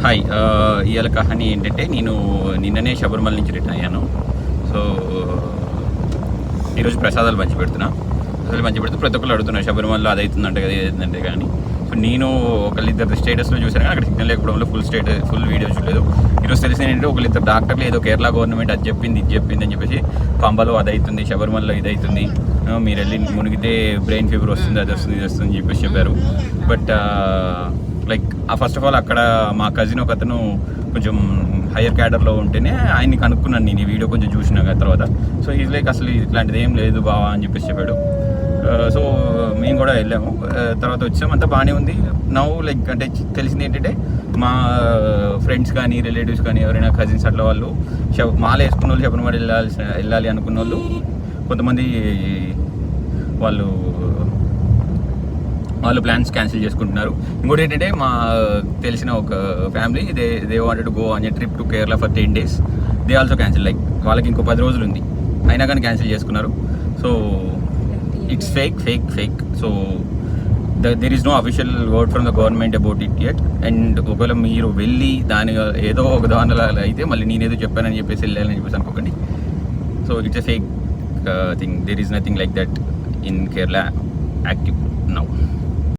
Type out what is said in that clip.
Hi, ఇవాళ కహాని ఏంటంటే నేను నిన్ననే శబరిమల నుంచి రిటర్న్ అయ్యాను. సో ఈరోజు ప్రసాదాలు పంచిపెడుతున్నా. ప్రసాదాలు పంచిపెడుతూ ప్రతి ఒక్కరు అడుగుతున్నారు శబరిమలలో అది అవుతుందంటే కదా ఏదంటే కానీ. సో నేను ఒకళ్ళిద్దరు స్టేటస్లో చూశాను కానీ అక్కడ సిగ్నల్ లేకపోవడం వల్ల ఫుల్ వీడియో చూడలేదు. ఈరోజు తెలిసింది ఏంటంటే ఒకళ్ళిద్దరు డాక్టర్లు ఏదో కేరళ గవర్నమెంట్ అది చెప్పింది ఇది చెప్పింది అని చెప్పేసి పంబలో అది అవుతుంది, శబరిమలలో ఇది అవుతుంది, మీరు వెళ్ళి మునిగితే బ్రెయిన్ ఫీవర్ వస్తుంది, అది వస్తుంది, ఇది వస్తుంది అని చెప్పేసి చెప్పారు. But like first of all అక్కడ మా కజిన్ ఒక అతను కొంచెం హయ్యర్ క్యాడర్లో ఉంటేనే ఆయన్ని కనుక్కున్నాను నేను ఈ వీడియో కొంచెం చూసినాక తర్వాత. సో ఈజ్ లైక్ అసలు ఇట్లాంటిది ఏం లేదు బావా అని చెప్పేసి చెప్పాడు. సో మేము కూడా వెళ్ళాము, తర్వాత వచ్చాము, అంతా బాగానే ఉంది. నవ్వు లైక్ అంటే తెలిసింది ఏంటంటే మా ఫ్రెండ్స్ కానీ రిలేటివ్స్ కానీ ఎవరైనా కజిన్స్ అట్లా వాళ్ళు మాల వేసుకున్న వాళ్ళు శబరిమల వెళ్ళాలి అనుకున్న వాళ్ళు కొంతమంది వాళ్ళు ప్లాన్స్ క్యాన్సిల్ చేసుకుంటున్నారు. ఇంకోటి ఏంటంటే మా తెలిసిన ఒక family they wanted to go on a trip to Kerala for 10 days. They also cancel, like వాళ్ళకి ఇంకో 10 రోజులు ఉంది అయినా కానీ క్యాన్సిల్ చేసుకున్నారు. So it's fake. So there is no official word from the government about it yet. And ఒకవేళ మీరు వెళ్ళి దాని ఏదో ఒక దానిలో అయితే మళ్ళీ నేనేదో చెప్పానని చెప్పేసి వెళ్ళాలని చెప్పేసి అనుకోకండి. So it's a fake thing. There is nothing like that in Kerala active now.